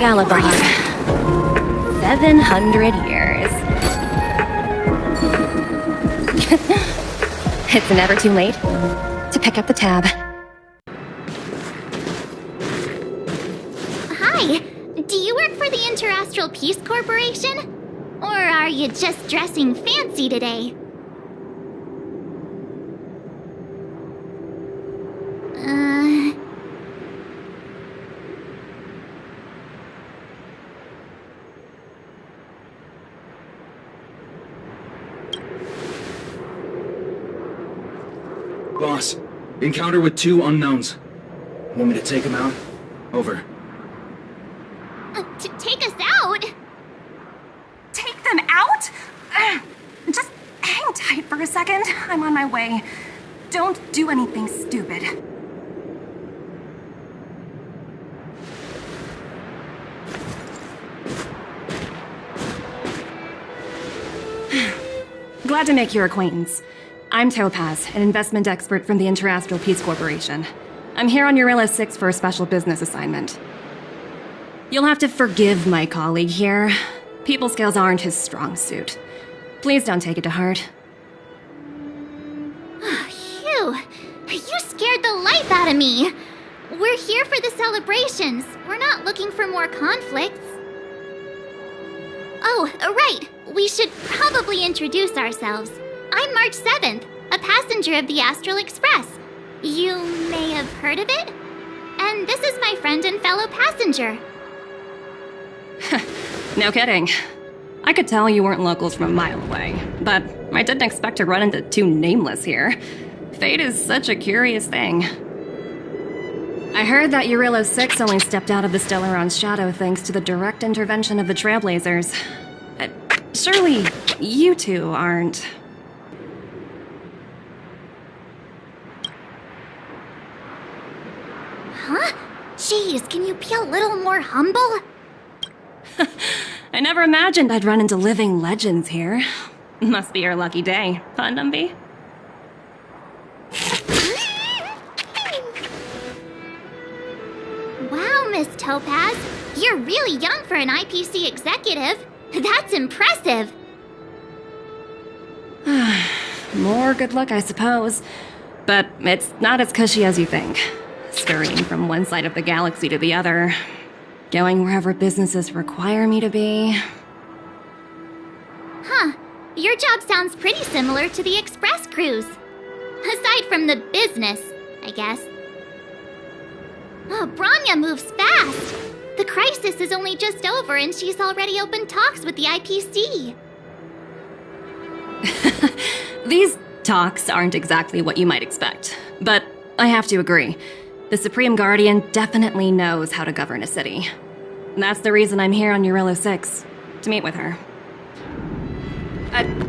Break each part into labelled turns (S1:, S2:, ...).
S1: Belobog. 700 years. It's never too late to pick up the tab.
S2: Hi, do you work for the Interastral Peace Corporation? Or are you just dressing fancy today?
S3: Boss, encounter with 2 unknowns. Want me to take them out? Over.
S2: Take us out?
S4: Take them out? Just hang tight for a second. I'm on my way. Don't do anything stupid. Glad to make your acquaintance. I'm Topaz, an investment expert from the Interastral Peace Corporation. I'm here on Eurilla 6 for a special business assignment. You'll have to forgive my colleague here. People skills aren't his strong suit. Please don't take it to heart.
S2: Phew, you scared the life out of me. We're here for the celebrations. We're not looking for more conflicts. Oh, right. We should probably introduce ourselves. I'm March 7th, a passenger of the astralexpress. You may have heard of it? And this is my friend and fellow passenger.
S4: No kidding. I could tell you weren't locals from a mile away, but I didn't expect to run into 2 nameless here. Fate is such a curious thing. I heard that Eurilla 6 only stepped out of the Stellaron's shadow thanks to the direct intervention of the Trailblazers. Surely you two aren't...
S2: Huh? Jeez, can you be a little more humble?
S4: I never imagined I'd run into living legends here. Must be your lucky day, huh, Dumby?
S2: Wow, Miss Topaz. You're really young for an IPC executive. That's impressive.
S4: More good luck, I suppose. But it's not as cushy as you think. Scurrying from one side of the galaxy to the other. Going wherever businesses require me to be.
S2: Huh. Your job sounds pretty similar to the express cruise. Aside from the business, I guess. Oh, Bronya moves fast. The crisis is only just over and she's already opened talks with the IPC.
S4: These talks aren't exactly what you might expect. But I have to agree. The Supreme Guardian definitely knows how to govern a city. That's the reason I'm here on Eurilla 6, to meet with her.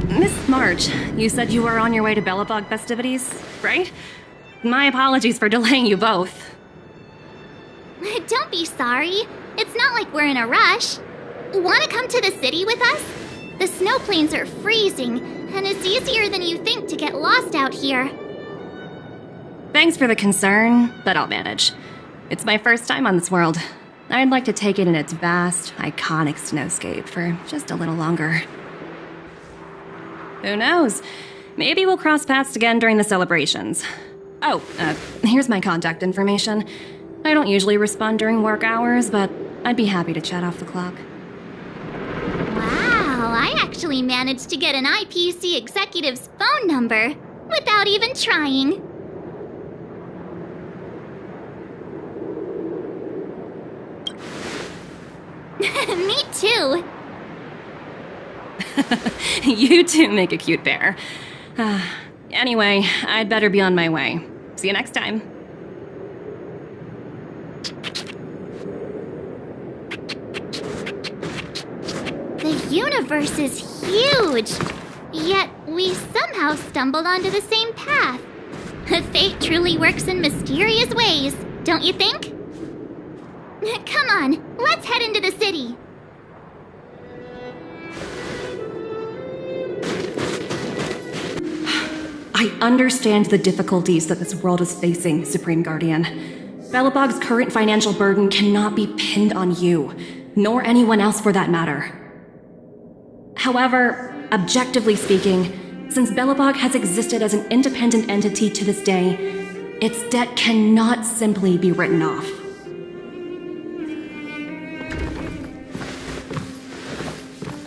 S4: Miss March, you said you were on your way to Belobog festivities, right? My apologies for delaying you both.
S2: Don't be sorry. It's not like we're in a rush. Want to come to the city with us? The snow plains are freezing, and it's easier than you think to get lost out here.
S4: Thanks for the concern, but I'll manage. It's my first time on this world. I'd like to take it in its vast, iconic snowscape for just a little longer. Who knows? Maybe we'll cross paths again during the celebrations. Oh, here's my contact information. I don't usually respond during work hours, but I'd be happy to chat off the clock.
S2: Wow, I actually managed to get an IPC executive's phone number without even trying. Me too.
S4: You two make a cute pair. Anyway, I'd better be on my way. See you next time.
S2: The universe is huge, yet we somehow stumbled onto the same path. Fate truly works in mysterious ways, don't you think? Come on, let's head into the city.
S4: I understand the difficulties that this world is facing, Supreme Guardian. Belobog's current financial burden cannot be pinned on you. nor anyone else for that matter. However, objectively speaking, since Belobog has existed as an independent entity to this day, its debt cannot simply be written off.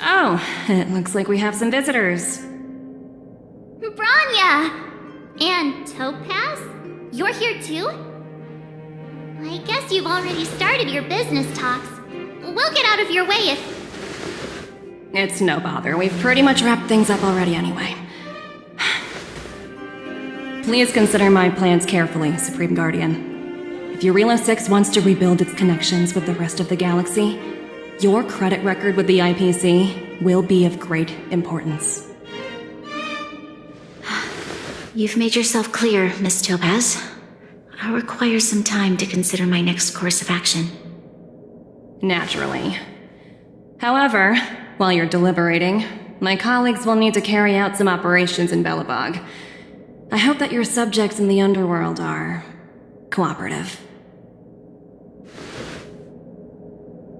S4: Oh, it looks like we have some visitors.
S2: Bronya! And Topaz? You're here too? I guess you've already started your business talks. We'll get out of your way if...
S4: It's no bother. We've pretty much wrapped things up already anyway. Please consider my plans carefully, Supreme Guardian. If Eurilo 6 wants to rebuild its connections with the rest of the galaxy, your credit record with the IPC will be of great importance.
S5: You've made yourself clear, Miss Topaz. I'll require some time to consider my next course of action.
S4: Naturally. However, while you're deliberating, my colleagues will need to carry out some operations in Belobog. I hope that your subjects in the underworld are cooperative.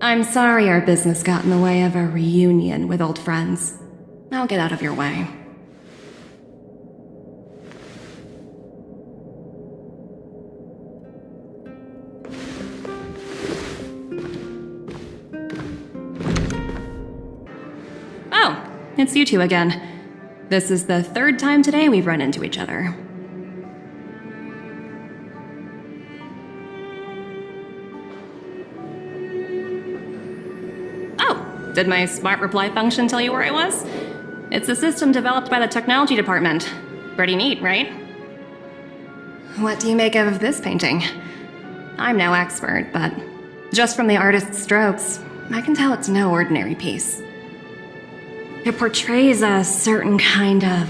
S4: I'm sorry our business got in the way of a reunion with old friends. I'll get out of your way. Oh, it's you two again. This is the third time today we've run into each other. Oh, did my smart reply function tell you where I was? It's a system developed by the technology department. Pretty neat, right? What do you make of this painting? I'm no expert, but just from the artist's strokes, I can tell it's no ordinary piece. It portrays a certain kind of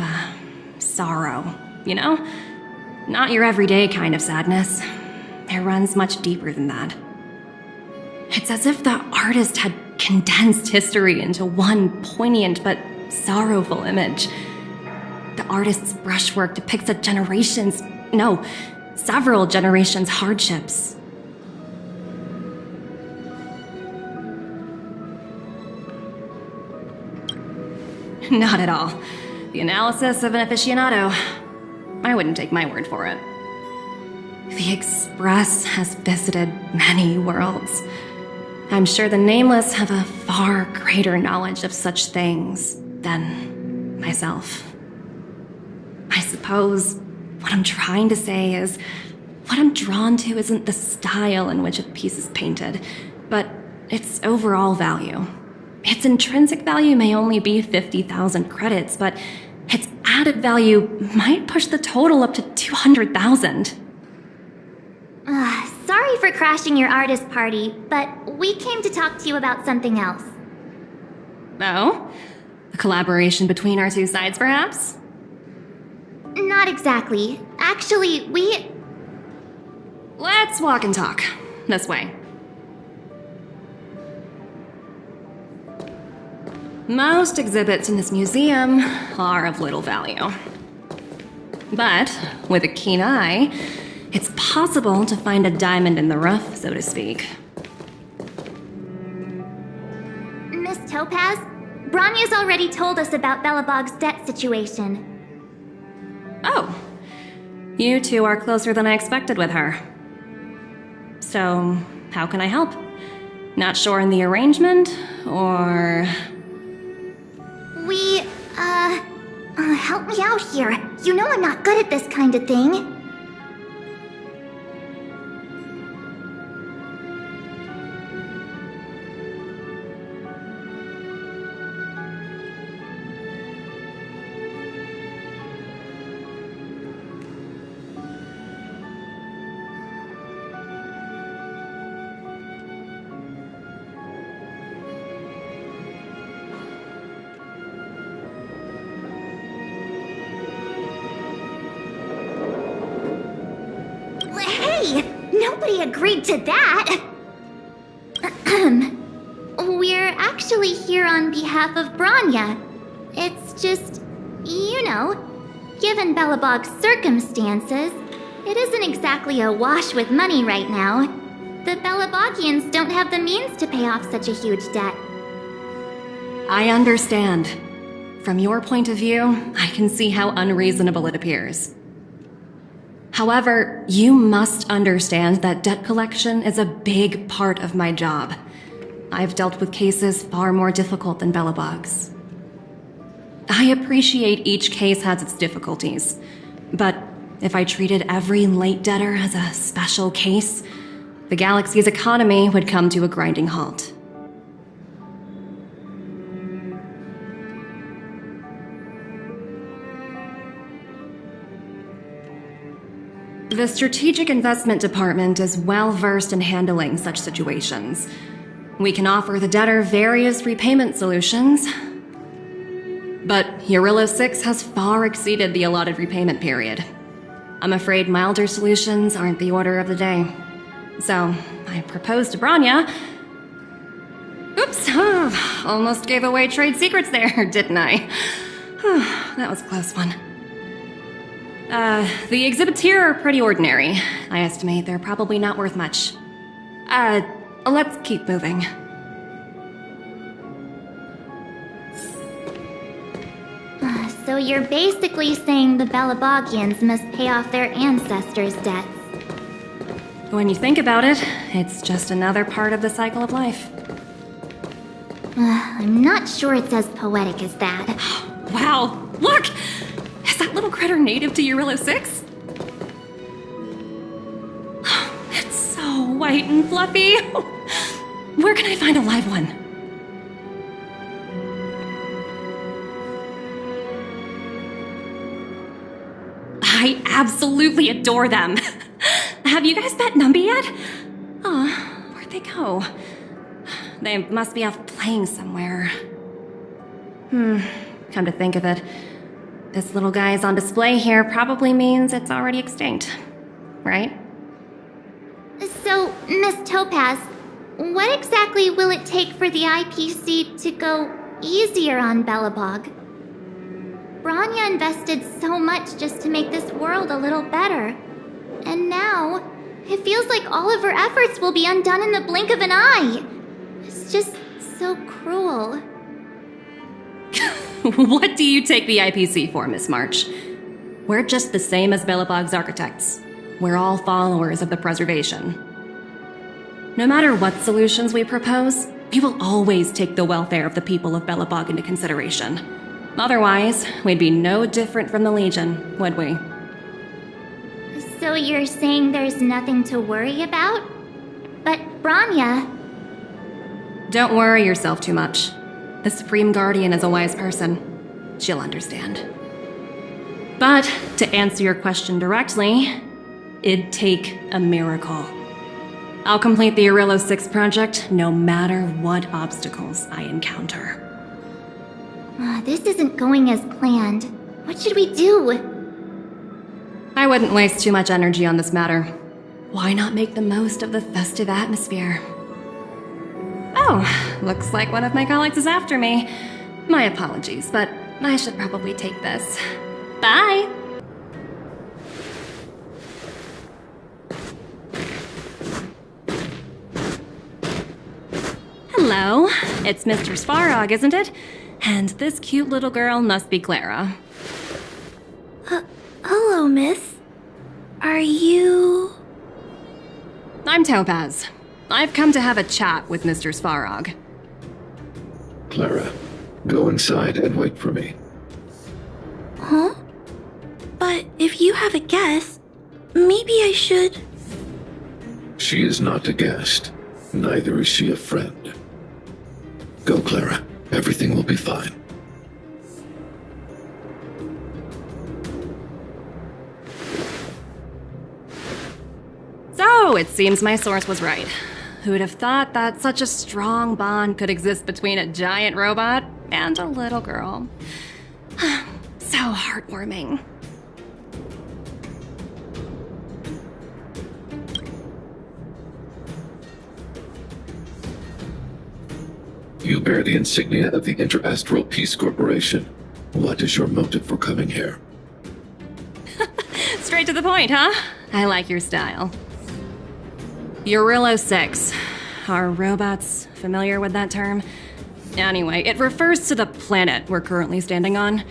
S4: sorrow, you know? Not your everyday kind of sadness. It runs much deeper than that. It's as if the artist had condensed history into one poignant but sorrowful image. The artist's brushwork depicts several generations' hardships. Not at all. The analysis of an aficionado. I wouldn't take my word for it. The Express has visited many worlds. I'm sure the Nameless have a far greater knowledge of such things than myself. I suppose what I'm trying to say is, what I'm drawn to isn't the style in which a piece is painted, but its overall value. Its intrinsic value may only be 50,000 credits, but its added value might push the total up to 200,000.
S2: Sorry for crashing your artist party, but we came to talk to you about something else.
S4: Oh? A collaboration between our two sides, perhaps?
S2: Not exactly. Actually,
S4: Let's walk and talk. This way. Most exhibits in this museum are of little value. But with a keen eye, it's possible to find a diamond in the rough, so to speak.
S2: Miss Topaz, Bronya's already told us about Belobog's debt situation.
S4: Oh. You two are closer than I expected with her. So, how can I help? Not sure in the arrangement, or...
S2: Help me out here. You know I'm not good at this kind of thing. Nobody agreed to that! We're actually here on behalf of Bronya. It's just, you know, given Belobog's circumstances, it isn't exactly awash with money right now. The Belobogians don't have the means to pay off such a huge debt.
S4: I understand. From your point of view, I can see how unreasonable it appears. However, you must understand that debt collection is a big part of my job. I've dealt with cases far more difficult than Belobog's. I appreciate each case has its difficulties, but if I treated every late debtor as a special case, the galaxy's economy would come to a grinding halt. The Strategic Investment Department is well versed in handling such situations. We can offer the debtor various repayment solutions, but Eurillo 6 has far exceeded the allotted repayment period. I'm afraid milder solutions aren't the order of the day. So, I proposed to Bronya. Oops, almost gave away trade secrets there, didn't I? That was a close one. The exhibits here are pretty ordinary. I estimate they're probably not worth much. Let's keep moving.
S2: So you're basically saying the Belobogians must pay off their ancestors' debts.
S4: When you think about it, it's just another part of the cycle of life.
S2: I'm not sure it's as poetic as that.
S4: Wow, look! Is that little critter native to Eurillo 6? It's so white and fluffy. Where can I find a live one? I absolutely adore them. Have you guys met Numby yet? Oh, where'd they go? They must be off playing somewhere. Come to think of it, this little guy is on display here probably means it's already extinct, right?
S2: So, Miss Topaz, what exactly will it take for the IPC to go easier on Belobog? Bronya invested so much just to make this world a little better. And now, it feels like all of her efforts will be undone in the blink of an eye. It's just so cruel.
S4: What do you take the IPC for, Miss March? We're just the same as Belobog's architects. We're all followers of the preservation. No matter what solutions we propose, we will always take the welfare of the people of Belobog into consideration. Otherwise, we'd be no different from the Legion, would we?
S2: So you're saying there's nothing to worry about? But Bronya...
S4: Don't worry yourself too much. The Supreme Guardian is a wise person. She'll understand. But, to answer your question directly, it'd take a miracle. I'll complete the Eurillo 6 project no matter what obstacles I encounter.
S2: This isn't going as planned. What should we do?
S4: I wouldn't waste too much energy on this matter. Why not make the most of the festive atmosphere? Oh, looks like one of my colleagues is after me. My apologies, but I should probably take this. Bye! Hello, it's Mr. Svarog, isn't it? And this cute little girl must be Clara.
S6: Hello, miss. Are you...
S4: I'm Topaz. I've come to have a chat with Mr. Svarog.
S7: Clara, go inside and wait for me.
S6: Huh? But if you have a guest, maybe I should...
S7: She is not a guest. Neither is she a friend. Go, Clara. Everything will be fine.
S4: So, it seems my source was right. Who'd have thought that such a strong bond could exist between a giant robot and a little girl? So heartwarming.
S7: You bear the insignia of the Interastral Peace Corporation. What is your motive for coming here?
S4: Straight to the point, huh? I like your style. Eurillo 6. Are robots familiar with that term? Anyway, it refers to the planet we're currently standing on.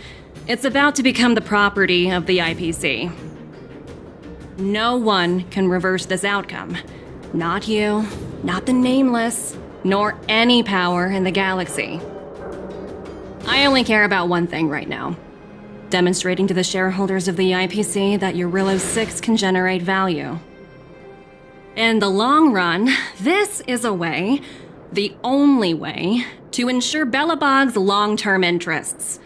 S4: It's about to become the property of the IPC. No one can reverse this outcome. Not you, not the Nameless, nor any power in the galaxy. I only care about one thing right now. Demonstrating to the shareholders of the IPC that Eurillo 6 can generate value. In the long run, this is a way, the only way, to ensure Belobog's long-term interests.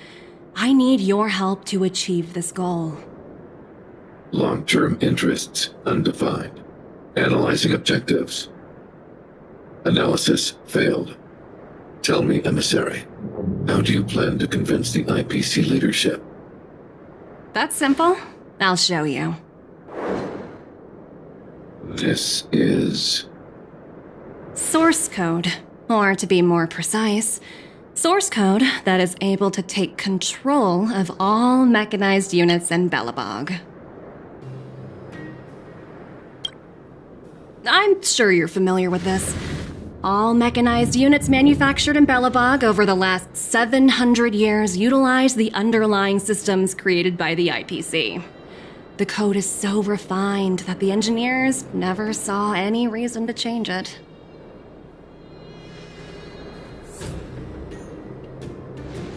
S4: I need your help to achieve this goal.
S7: Long-term interests undefined. Analyzing objectives. Analysis failed. Tell me, emissary, how do you plan to convince the IPC leadership?
S4: That's simple. I'll show you.
S7: This is...
S4: Source code, or to be more precise, source code that is able to take control of all mechanized units in Belobog. I'm sure you're familiar with this. All mechanized units manufactured in Belobog over the last 700 years utilize the underlying systems created by the IPC. The code is so refined that the engineers never saw any reason to change it.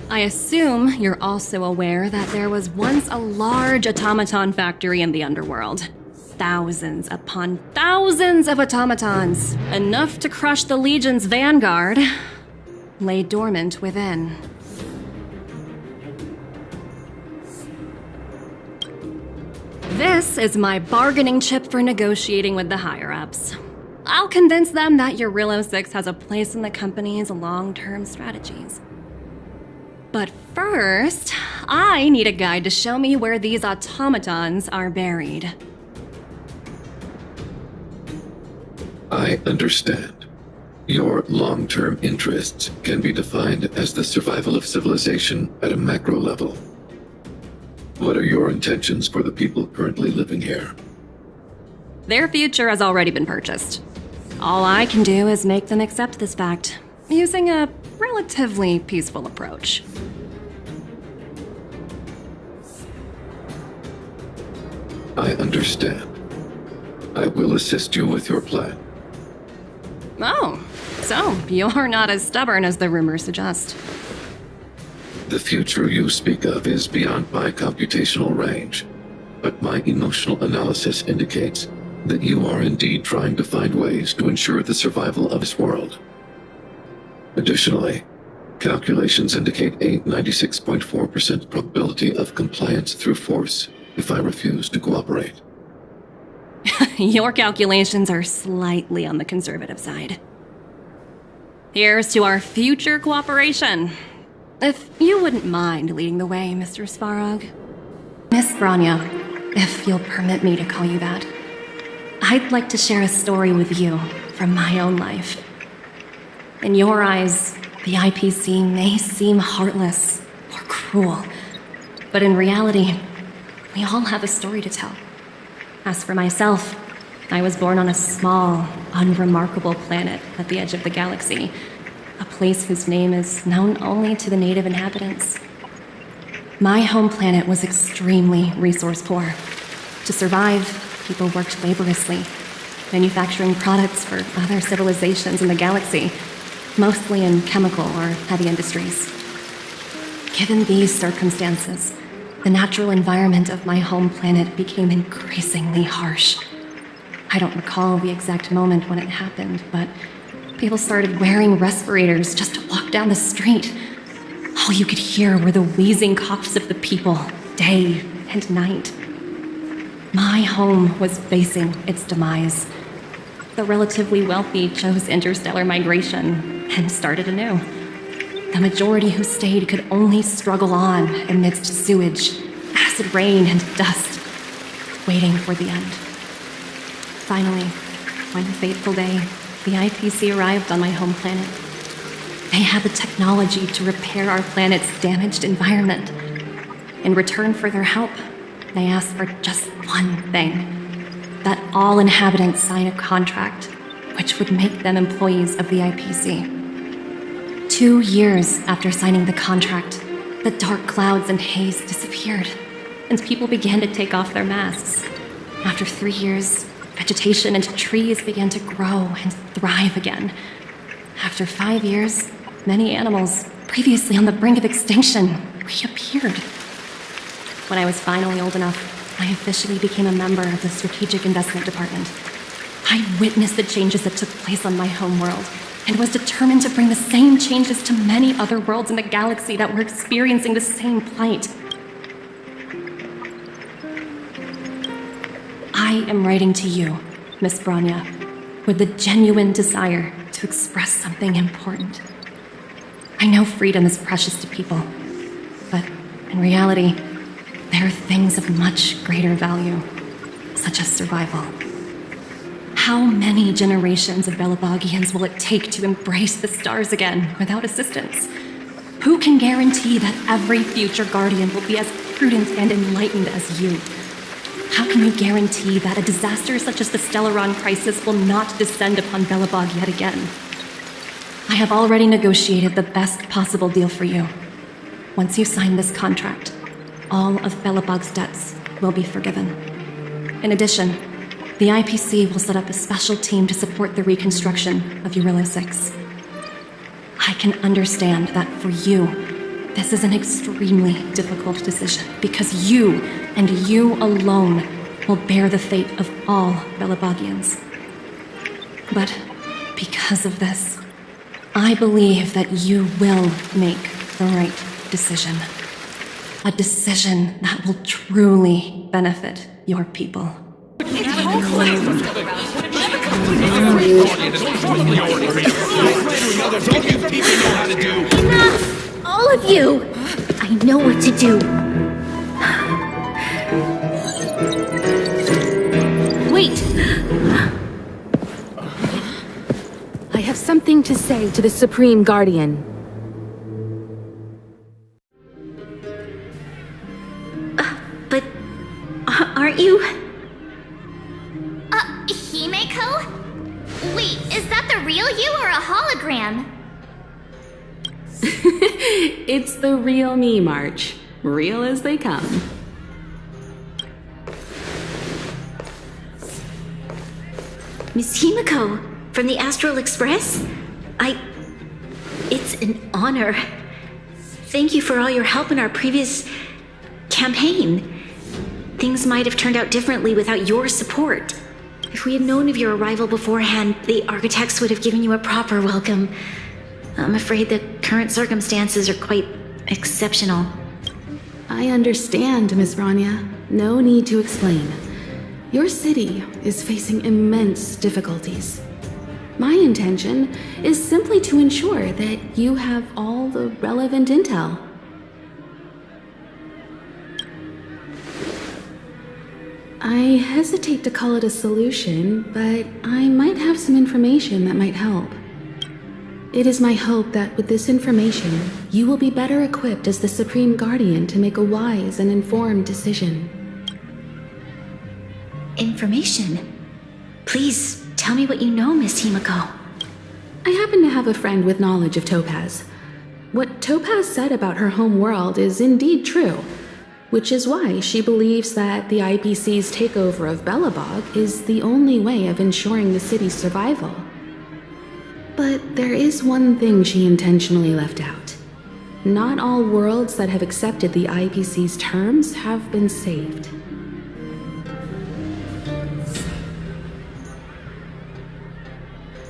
S4: I assume you're also aware that there was once a large automaton factory in the underworld. Thousands upon thousands of automatons, enough to crush the Legion's vanguard, lay dormant within. This is my bargaining chip for negotiating with the higher-ups. I'll convince them that Eurillo 6 has a place in the company's long-term strategies. But first, I need a guide to show me where these automatons are buried.
S7: I understand. Your long-term interests can be defined as the survival of civilization at a macro level. What are your intentions for the people currently living here?
S4: Their future has already been purchased. All I can do is make them accept this fact, using a relatively peaceful approach.
S7: I understand. I will assist you with your plan.
S4: Oh, so you're not as stubborn as the rumors suggest.
S7: The future you speak of is beyond my computational range, but my emotional analysis indicates that you are indeed trying to find ways to ensure the survival of this world. Additionally, calculations indicate a 96.4% probability of compliance through force if I refuse to cooperate.
S4: Your calculations are slightly on the conservative side. Here's to our future cooperation. If you wouldn't mind leading the way, Mr. Svarog. Miss Bronya, if you'll permit me to call you that. I'd like to share a story with you from my own life. In your eyes, the IPC may seem heartless or cruel, but in reality, we all have a story to tell. As for myself, I was born on a small, unremarkable planet at the edge of the galaxy, a place whose name is known only to the native inhabitants. My home planet was extremely resource poor. To survive, people worked laboriously, manufacturing products for other civilizations in the galaxy, mostly in chemical or heavy industries. Given these circumstances, the natural environment of my home planet became increasingly harsh. I don't recall the exact moment when it happened, but people started wearing respirators just to walk down the street. All you could hear were the wheezing coughs of the people, day and night. My home was facing its demise. The relatively wealthy chose interstellar migration and started anew. The majority who stayed could only struggle on amidst sewage, acid rain, and dust, waiting for the end. Finally, one fateful day, the IPC arrived on my home planet. They had the technology to repair our planet's damaged environment. In return for their help, they asked for just one thing: that all inhabitants sign a contract which would make them employees of the IPC. 2 years after signing the contract, the dark clouds and haze disappeared, and people began to take off their masks. After 3 years, vegetation and trees began to grow and thrive again. After 5 years, many animals, previously on the brink of extinction, reappeared. When I was finally old enough, I officially became a member of the Strategic Investment Department. I witnessed the changes that took place on my homeworld, and was determined to bring the same changes to many other worlds in the galaxy that were experiencing the same plight. I am writing to you, Miss Bronya, with the genuine desire to express something important. I know freedom is precious to people, but in reality, there are things of much greater value, such as survival. How many generations of Belobogians will it take to embrace the stars again without assistance? Who can guarantee that every future guardian will be as prudent and enlightened as you? How can you guarantee that a disaster such as the Stellaron crisis will not descend upon Belobog yet again? I have already negotiated the best possible deal for you. Once you sign this contract, all of Belobog's debts will be forgiven. In addition, the IPC will set up a special team to support the reconstruction of Eurilo 6. I can understand that for you, this is an extremely difficult decision, because you, and you alone, will bear the fate of all Belobogians. But because of this, I believe that you will make the right decision. A decision that will truly benefit your people.
S2: Enough! All of you! I know what to do.
S8: Wait! I have something to say to the Supreme Guardian.
S5: But aren't you?
S2: Himeko? Wait, is that the real you or a hologram?
S9: It's the real me, March. Real as they come.
S5: Miss Himeko, from the astralexpress? It's an honor. Thank you for all your help in our previous campaign. Things might have turned out differently without your support. If we had known of your arrival beforehand, the architects would have given you a proper welcome. I'm afraid the current circumstances are quite exceptional.
S9: I understand, Miss Bronya. No need to explain. Your city is facing immense difficulties. My intention is simply to ensure that you have all the relevant intel. I hesitate to call it a solution, but I might have some information that might help. It is my hope that with this information, you will be better equipped as the Supreme Guardian to make a wise and informed decision.
S5: Information? Please, tell me what you know, Miss Himeko.
S9: I happen to have a friend with knowledge of Topaz. What Topaz said about her home world is indeed true, which is why she believes that the IPC's takeover of Belobog is the only way of ensuring the city's survival. But there is one thing she intentionally left out. Not all worlds that have accepted the IPC's terms have been saved.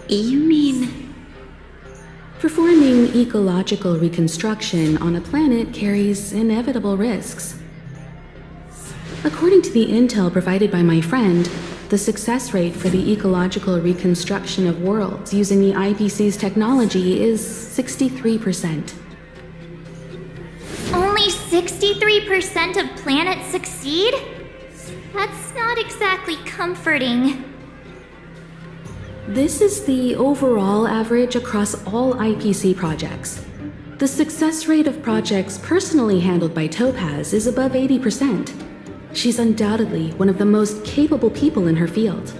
S5: You mean...
S9: Performing ecological reconstruction on a planet carries inevitable risks. According to the intel provided by my friend, the success rate for the ecological reconstruction of worlds using the IPC's technology is 63%.
S2: Only 63% of planets succeed? That's not exactly comforting.
S9: This is the overall average across all IPC projects. The success rate of projects personally handled by Topaz is above 80%. She's undoubtedly one of the most capable people in her field.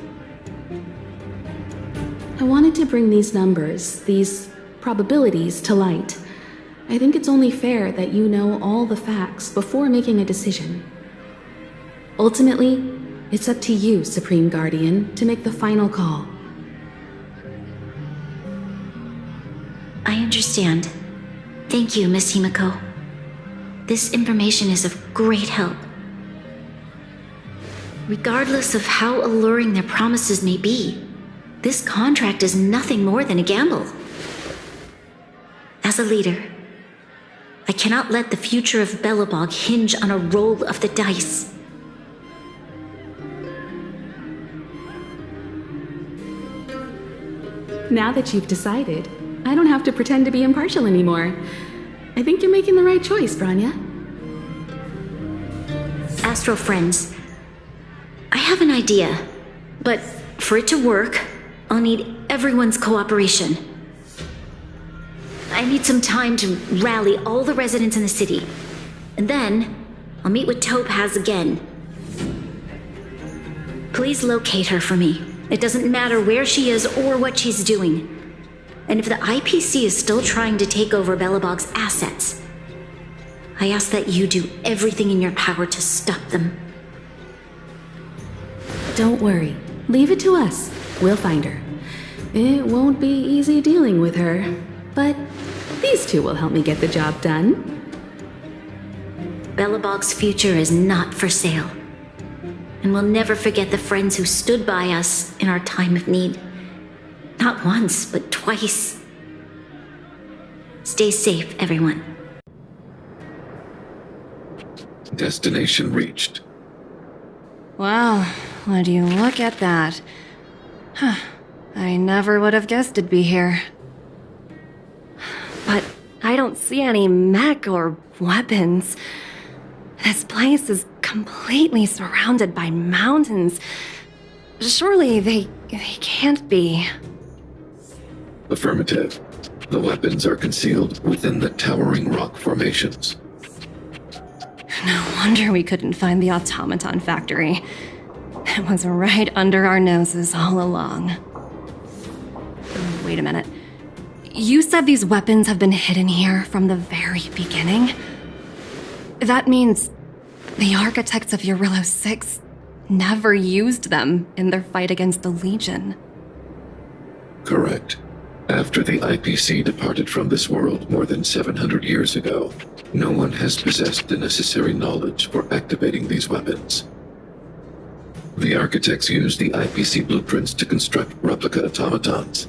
S9: I wanted to bring these numbers, these probabilities, to light. I think it's only fair that you know all the facts before making a decision. Ultimately, it's up to you, Supreme Guardian, to make the final call.
S5: I understand. Thank you, Miss Himeko. This information is of great help. Regardless of how alluring their promises may be, this contract is nothing more than a gamble. As a leader, I cannot let the future of Belobog hinge on a roll of the dice.
S9: Now that you've decided, I don't have to pretend to be impartial anymore. I think you're making the right choice, Bronya.
S5: Astral friends, I have an idea, but for it to work, I'll need everyone's cooperation. I need some time to rally all the residents in the city, and then I'll meet with Topaz again. Please locate her for me. It doesn't matter where she is or what she's doing. And if the IPC is still trying to take over Belobog's assets, I ask that you do everything in your power to stop them.
S9: Don't worry. Leave it to us. We'll find her. It won't be easy dealing with her, but these two will help me get the job done.
S5: Belobog's future is not for sale. And we'll never forget the friends who stood by us in our time of need. Not once, but twice. Stay safe, everyone.
S7: Destination reached.
S4: Wow, would you look at that? Huh, I never would have guessed it'd be here. But I don't see any mech or weapons. This place is completely surrounded by mountains. Surely they can't be.
S7: Affirmative. The weapons are concealed within the towering rock formations.
S4: No wonder we couldn't find the automaton factory. It was right under our noses all along. Wait a minute. You said these weapons have been hidden here from the very beginning? That means the architects of Eurillo 6 never used them in their fight against the Legion.
S7: Correct. After the IPC departed from this world more than 700 years ago, no one has possessed the necessary knowledge for activating these weapons. The architects used the IPC blueprints to construct replica automatons.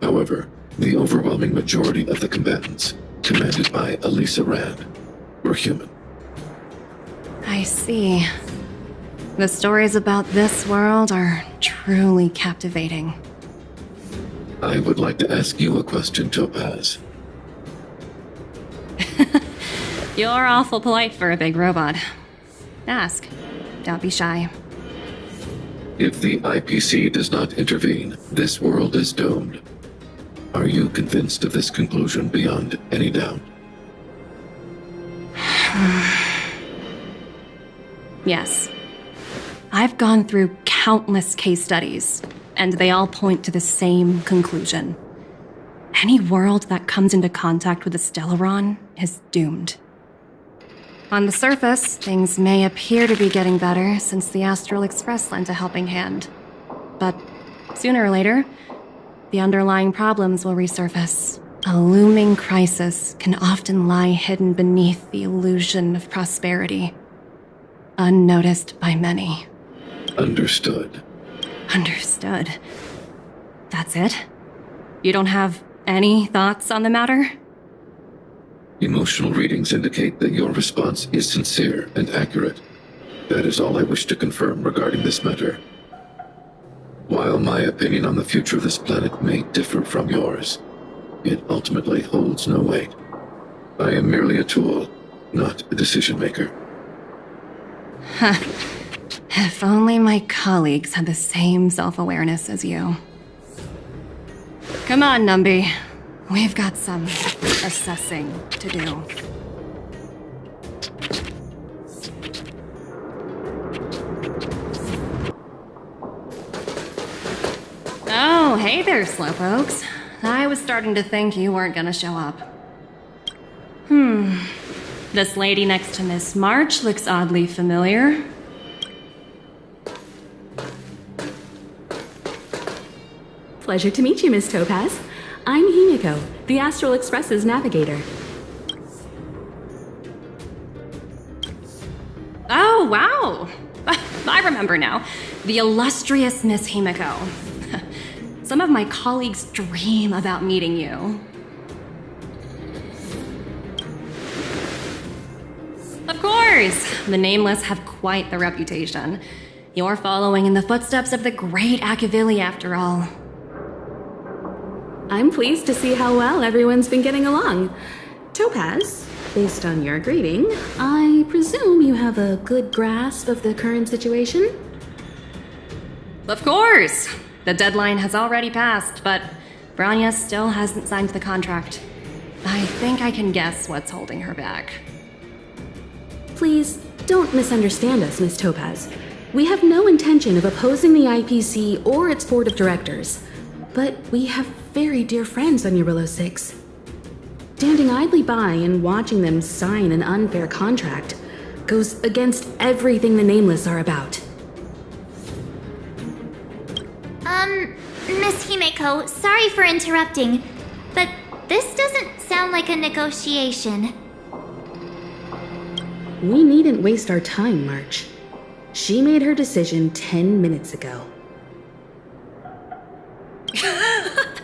S7: However, the overwhelming majority of the combatants, commanded by Elisa Rand, were human.
S4: I see. The stories about this world are truly captivating.
S7: I would like to ask you a question, Topaz.
S4: You're awful polite for a big robot. Ask. Don't be shy.
S7: If the IPC does not intervene, this world is doomed. Are you convinced of this conclusion beyond any doubt?
S4: Yes. I've gone through countless case studies, and they all point to the same conclusion. Any world that comes into contact with the Stellaron is doomed. On the surface, things may appear to be getting better since the astralexpress lent a helping hand. But sooner or later, the underlying problems will resurface. A looming crisis can often lie hidden beneath the illusion of prosperity, unnoticed by many.
S7: Understood.
S4: Understood. That's it? You don't have any thoughts on the matter?
S7: Emotional readings indicate that your response is sincere and accurate. That is all I wish to confirm regarding this matter. While my opinion on the future of this planet may differ from yours, it ultimately holds no weight. I am merely a tool, not a decision-maker.
S4: If only my colleagues had the same self-awareness as you. Come on, Numby. We've got some assessing to do. Oh, hey there, slowpokes. I was starting to think you weren't gonna show up. This lady next to Miss March looks oddly familiar.
S9: Pleasure to meet you, Miss Topaz. I'm Himeko, the Astral Express's navigator.
S4: Oh, wow! I remember now. The illustrious Miss Himeko. Some of my colleagues dream about meeting you. Of course! The Nameless have quite the reputation. You're following in the footsteps of the great Akavili, after all.
S9: I'm pleased to see how well everyone's been getting along. Topaz, based on your greeting, I presume you have a good grasp of the current situation?
S4: Of course! The deadline has already passed, but Bronya still hasn't signed the contract. I think I can guess what's holding her back.
S9: Please, don't misunderstand us, Miss Topaz. We have no intention of opposing the IPC or its board of directors, but we have very dear friends on Eurillo 6. Standing idly by and watching them sign an unfair contract goes against everything the Nameless are about.
S2: Miss Himeko, sorry for interrupting, but this doesn't sound like a negotiation.
S9: We needn't waste our time, March. She made her decision 10 minutes ago.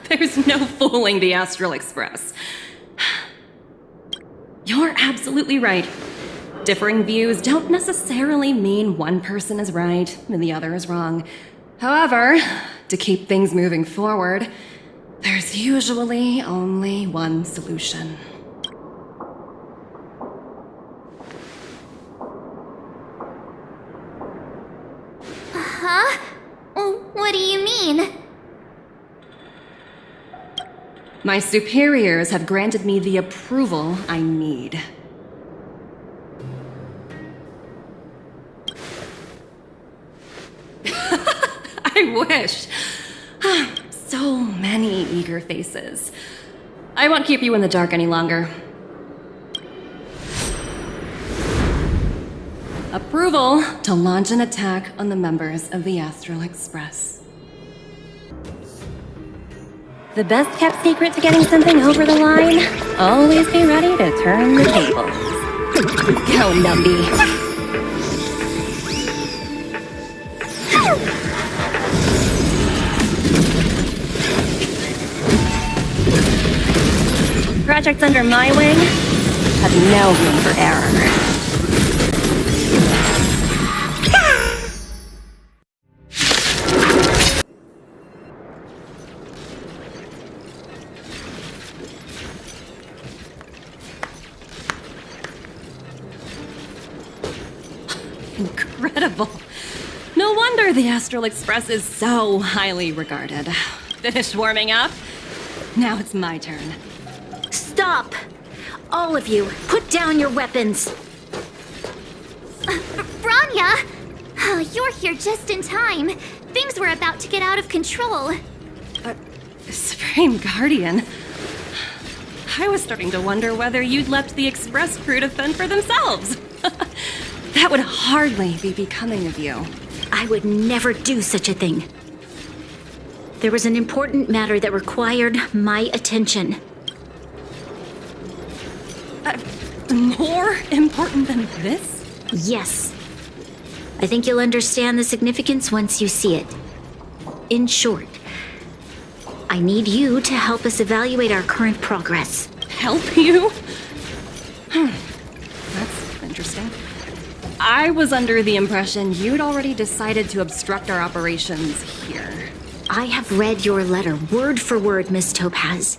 S4: There's no fooling the Astral Express. You're absolutely right. Differing views don't necessarily mean one person is right and the other is wrong. However, to keep things moving forward, there's usually only one solution.
S2: Huh? What do you mean?
S4: My superiors have granted me the approval I need. I wish. So many eager faces. I won't keep you in the dark any longer. Approval to launch an attack on the members of the Astral Express.
S1: The best kept secret to getting something over the line? Always be ready to turn the tables. Go, Numby. Projects under my wing have no room for error.
S4: Incredible. No wonder the Astral Express is so highly regarded. Finished warming up? Now it's my turn.
S5: Stop! All of you, put down your weapons!
S2: Bronya! Oh, you're here just in time. Things were about to get out of control.
S4: Supreme Guardian. I was starting to wonder whether you'd left the Express crew to fend for themselves. That would hardly be becoming of you.
S5: I would never do such a thing. There was an important matter that required my attention.
S4: More important than this?
S5: Yes. I think you'll understand the significance once you see it. In short, I need you to help us evaluate our current progress.
S4: Help you? That's interesting. I was under the impression you'd already decided to obstruct our operations here.
S5: I have read your letter word for word, Miss Topaz.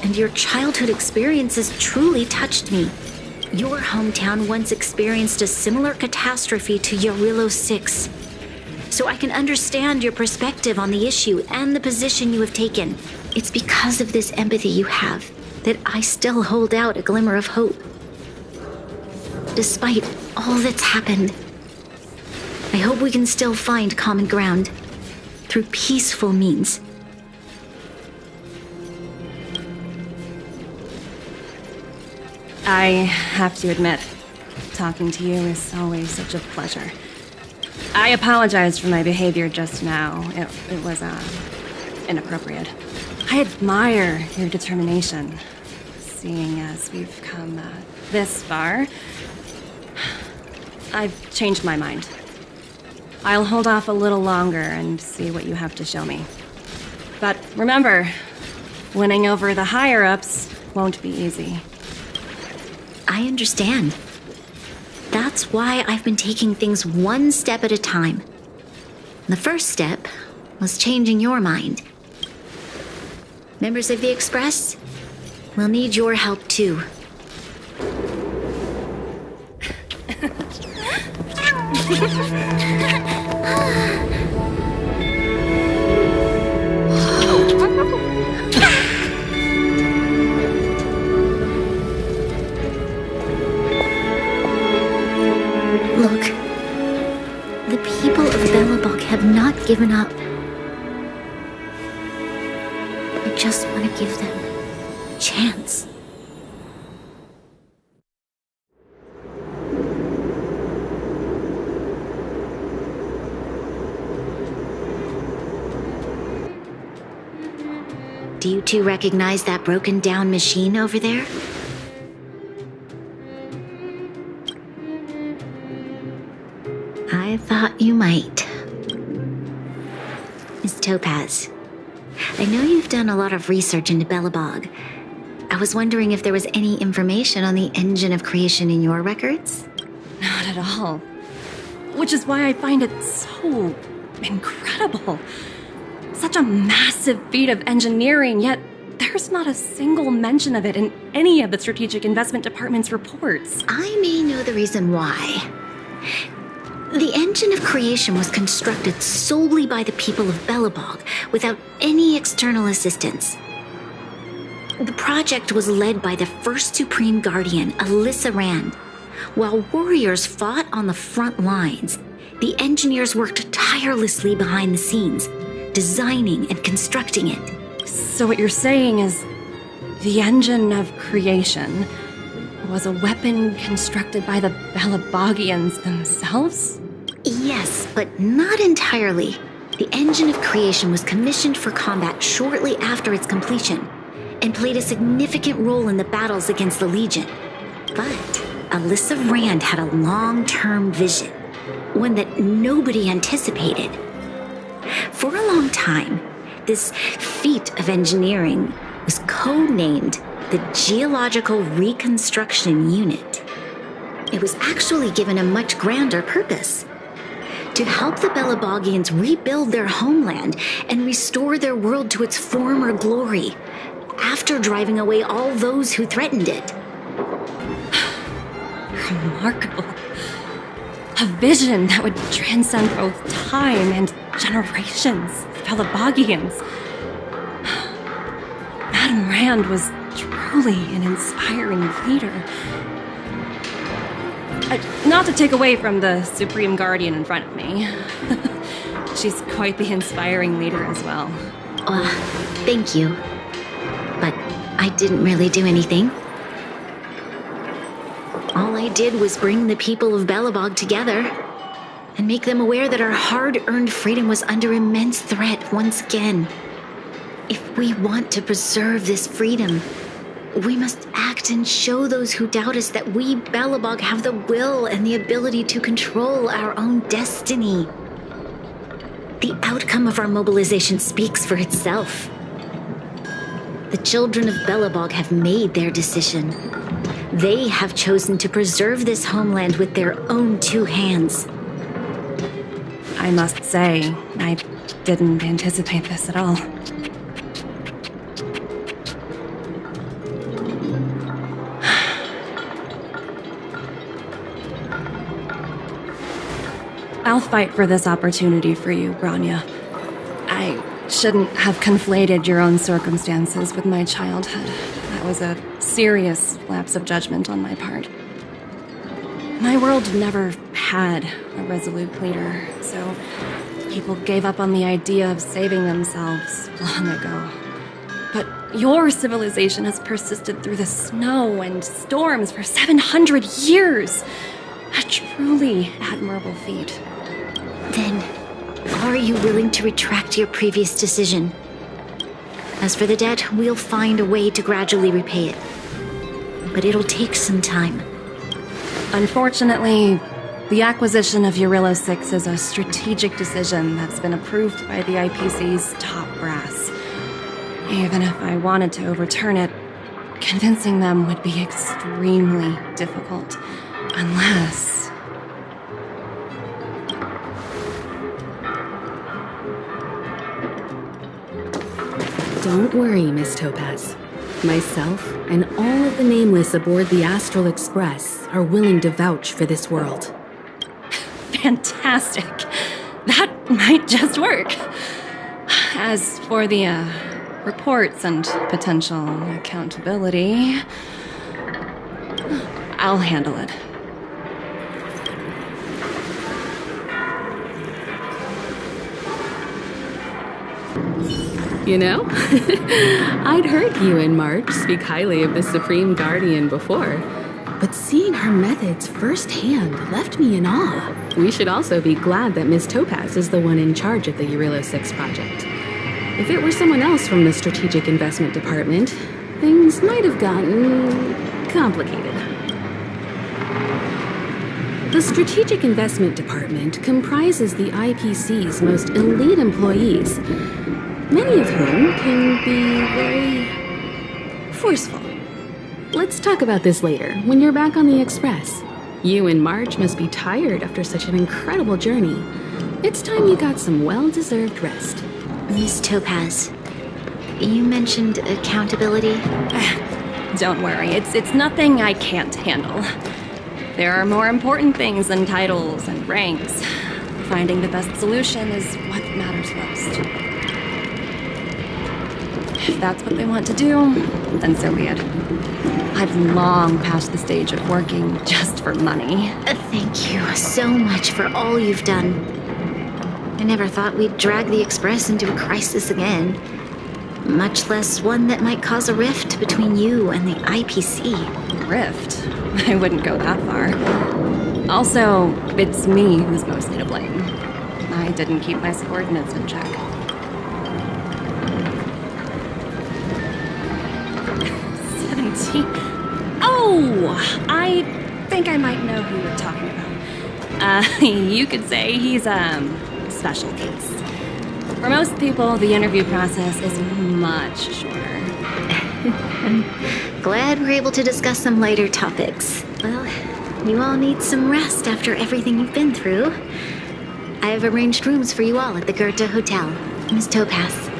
S5: And your childhood experiences truly touched me. Your hometown once experienced a similar catastrophe to Eurillo 6. So I can understand your perspective on the issue and the position you have taken. It's because of this empathy you have that I still hold out a glimmer of hope. Despite all that's happened, I hope we can still find common ground through peaceful means.
S4: I have to admit, talking to you is always such a pleasure. I apologize for my behavior just now. It was, inappropriate. I admire your determination, seeing as we've come, this far. I've changed my mind. I'll hold off a little longer and see what you have to show me. But remember, winning over the higher-ups won't be easy.
S5: I understand. That's why I've been taking things one step at a time. The first step was changing your mind. Members of the Express, we'll need your help too. Look, the people of Belobog have not given up. I just want to give them a chance. Do you two recognize that broken down machine over there? I thought you might. Miss Topaz, I know you've done a lot of research into Belobog. I was wondering if there was any information on the engine of creation in your records?
S4: Not at all. Which is why I find it so incredible. Such a massive feat of engineering, yet there's not a single mention of it in any of the Strategic Investment Department's reports.
S5: I may know the reason why. The engine of creation was constructed solely by the people of Belobog, without any external assistance. The project was led by the first Supreme Guardian, Alyssa Rand. While warriors fought on the front lines, the engineers worked tirelessly behind the scenes, designing and constructing it.
S4: So what you're saying is the engine of creation was a weapon constructed by the Belobogians themselves?
S5: Yes, but not entirely. The engine of creation was commissioned for combat shortly after its completion and played a significant role in the battles against the Legion. But Alyssa Rand had a long-term vision, one that nobody anticipated. For a long time, this feat of engineering was codenamed the Geological Reconstruction Unit. It was actually given a much grander purpose: to help the Belobogians rebuild their homeland and restore their world to its former glory, after driving away all those who threatened it.
S4: Remarkable. A vision that would transcend both time and generations of Belobogians. Madame Rand was truly an inspiring leader. Not to take away from the Supreme Guardian in front of me. She's quite the inspiring leader as well.
S5: Thank you. But I didn't really do anything. All I did was bring the people of Belobog together and make them aware that our hard-earned freedom was under immense threat once again. If we want to preserve this freedom, we must act and show those who doubt us that we Belobog have the will and the ability to control our own destiny. The outcome of our mobilization speaks for itself. The children of Belobog have made their decision. They have chosen to preserve this homeland with their own two hands.
S4: I must say, I didn't anticipate this at all. I'll fight for this opportunity for you, Bronya. I shouldn't have conflated your own circumstances with my childhood. That was a serious lapse of judgment on my part. My world never had a resolute leader, so people gave up on the idea of saving themselves long ago. But Your civilization has persisted through the snow and storms for 700 years. A truly admirable feat.
S5: Then, are you willing to retract your previous decision? As for the debt, we'll find a way to gradually repay it. But it'll take some time.
S4: Unfortunately, the acquisition of Eurillo 6 is a strategic decision that's been approved by the IPC's top brass. Even if I wanted to overturn it, convincing them would be extremely difficult. Unless...
S9: Don't worry, Miss Topaz. Myself and all of the Nameless aboard the Astralexpress are willing to vouch for this world.
S4: Fantastic. That might just work. As for the, reports and potential accountability, I'll handle it.
S9: You know, I'd heard you and March speak highly of the Supreme Guardian before, but seeing her methods firsthand left me in awe. We should also be glad that Miss Topaz is the one in charge of the Eurillo 6 project. If it were someone else from the Strategic Investment Department, things might have gotten complicated. The Strategic Investment Department comprises the IPC's most elite employees, many of whom can be very forceful. Let's talk about this later, when you're back on the Express. You and March must be tired after such an incredible journey. It's time you got some well-deserved rest.
S5: Miss Topaz, you mentioned accountability.
S4: Don't worry, it's nothing I can't handle. There are more important things than titles and ranks. Finding the best solution is what matters most. If that's what they want to do, then so be it. I've long passed the stage of working just for money.
S5: Thank you so much for all you've done. I never thought we'd drag the Express into a crisis again, much less one that might cause a rift between you and the IPC.
S4: Rift? I wouldn't go that far. Also, it's me who's mostly to blame. I didn't keep my subordinates in check. Oh, I think I might know who you're talking about. You could say he's a special case. For most people, the interview process is much shorter.
S5: I'm glad we're able to discuss some lighter topics. Well, you all need some rest after everything you've been through. I have arranged rooms for you all at the Goethe Hotel. Miss Topaz,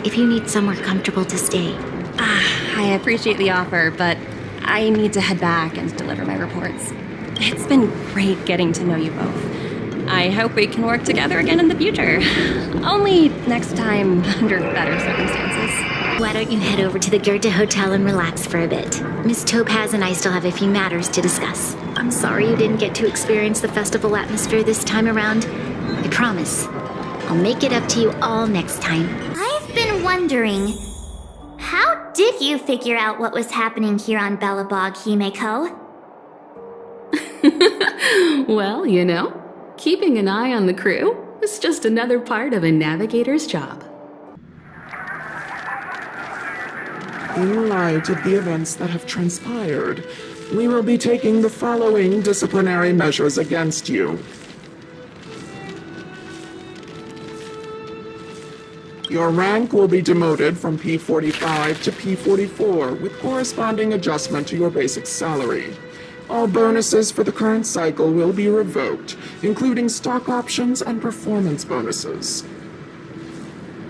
S5: if you need somewhere comfortable to stay.
S4: I appreciate the offer, but I need to head back and deliver my reports. It's been great getting to know you both. I hope we can work together again in the future. Only next time under better circumstances.
S5: Why don't you head over to the Goethe Hotel and relax for a bit? Miss Topaz and I still have a few matters to discuss. I'm sorry you didn't get to experience the festival atmosphere this time around. I promise, I'll make it up to you all next time.
S2: I've been wondering, how did you figure out what was happening here on Belobog, Himeko?
S9: Well, you know, keeping an eye on the crew is just another part of a navigator's job.
S10: In light of the events that have transpired, we will be taking the following disciplinary measures against you. Your rank will be demoted from P45 to P44 with corresponding adjustment to your basic salary. All bonuses for the current cycle will be revoked, including stock options and performance bonuses.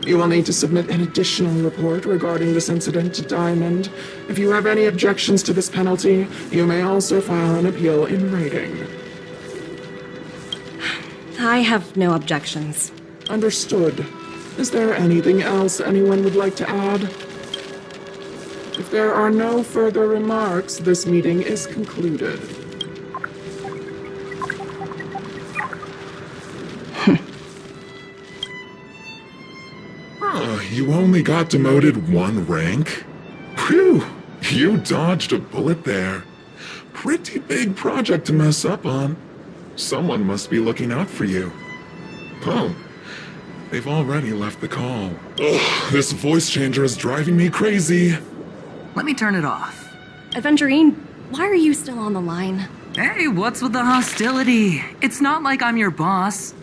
S10: You will need to submit an additional report regarding this incident to Diamond. If you have any objections to this penalty, you may also file an appeal in writing.
S4: I have no objections.
S10: Understood. Is there anything else anyone would like to add? If there are no further remarks, this meeting is concluded. You only got demoted 1 rank? Phew, you dodged a bullet there. Pretty big project to mess up on. Someone must be looking out for you. Oh, they've already left the call. Ugh, this voice changer is driving me crazy.
S11: Let me turn it off.
S4: Aventurine, why are you still on the line?
S11: Hey, what's with the hostility? It's not like I'm your boss.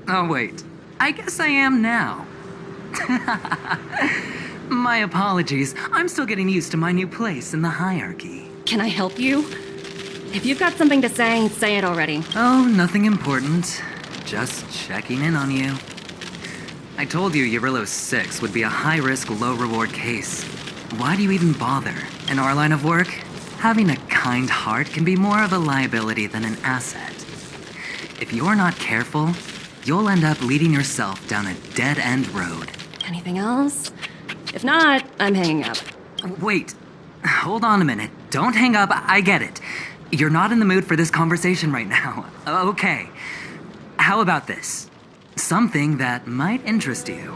S11: Oh, wait. I guess I am now. My apologies. I'm still getting used to my new place in the hierarchy.
S4: Can I help you? If you've got something to say it already.
S11: Oh, nothing important. Just checking in on you. I told you Eurillo 6 would be a high-risk, low-reward case. Why do you even bother? In our line of work, having a kind heart can be more of a liability than an asset. If you're not careful, you'll end up leading yourself down a dead-end road.
S4: Anything else? If not, I'm hanging up.
S11: Wait. Hold on a minute. Don't hang up. I get it. You're not in the mood for this conversation right now. Okay. How about this? Something that might interest you.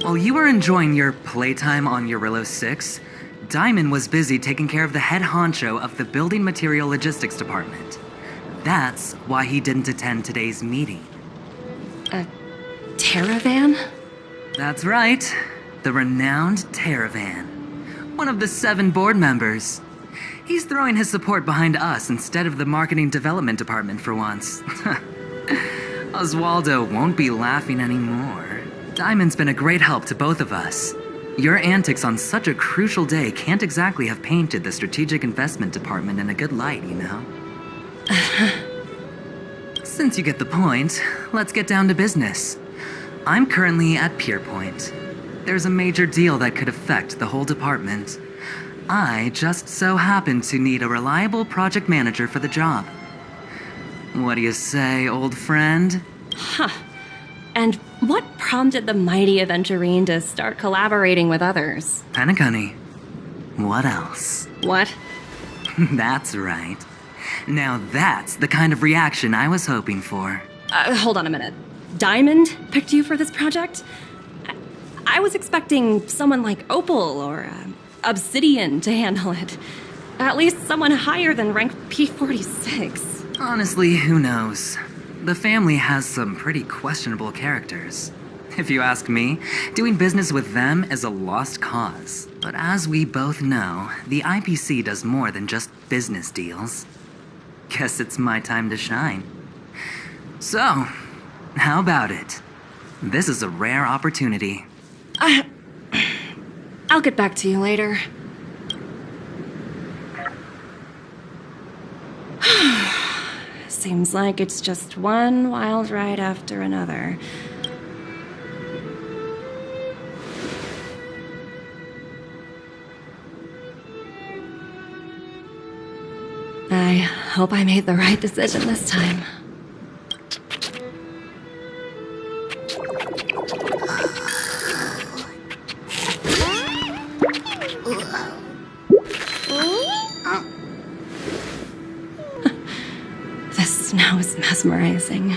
S11: While you were enjoying your playtime on Eurillo 6, Diamond was busy taking care of the head honcho of the Building Material Logistics Department. That's why he didn't attend today's meeting.
S4: A Terravan?
S11: That's right. The renowned Terravan. One of the 7 board members. He's throwing his support behind us instead of the Marketing Development Department for once. Oswaldo won't be laughing anymore. Diamond's been a great help to both of us. Your antics on such a crucial day can't exactly have painted the Strategic Investment Department in a good light, you know? Since you get the point, let's get down to business. I'm currently at Pierpoint. There's a major deal that could affect the whole department. I just so happen to need a reliable project manager for the job. What do you say, old friend?
S4: Huh. And what prompted the mighty Aventurine to start collaborating with others?
S11: Penacony. What else?
S4: What?
S11: That's right. Now that's the kind of reaction I was hoping for.
S4: Hold on a minute. Diamond picked you for this project? I was expecting someone like Opal or Obsidian to handle it. At least someone higher than rank P46.
S11: Honestly, who knows? The family has some pretty questionable characters. If you ask me, doing business with them is a lost cause. But as we both know, the IPC does more than just business deals. Guess it's my time to shine. So, how about it? This is a rare opportunity.
S4: I'll get back to you later. Seems like it's just one wild ride after another. I hope I made the right decision this time. The snow is mesmerizing.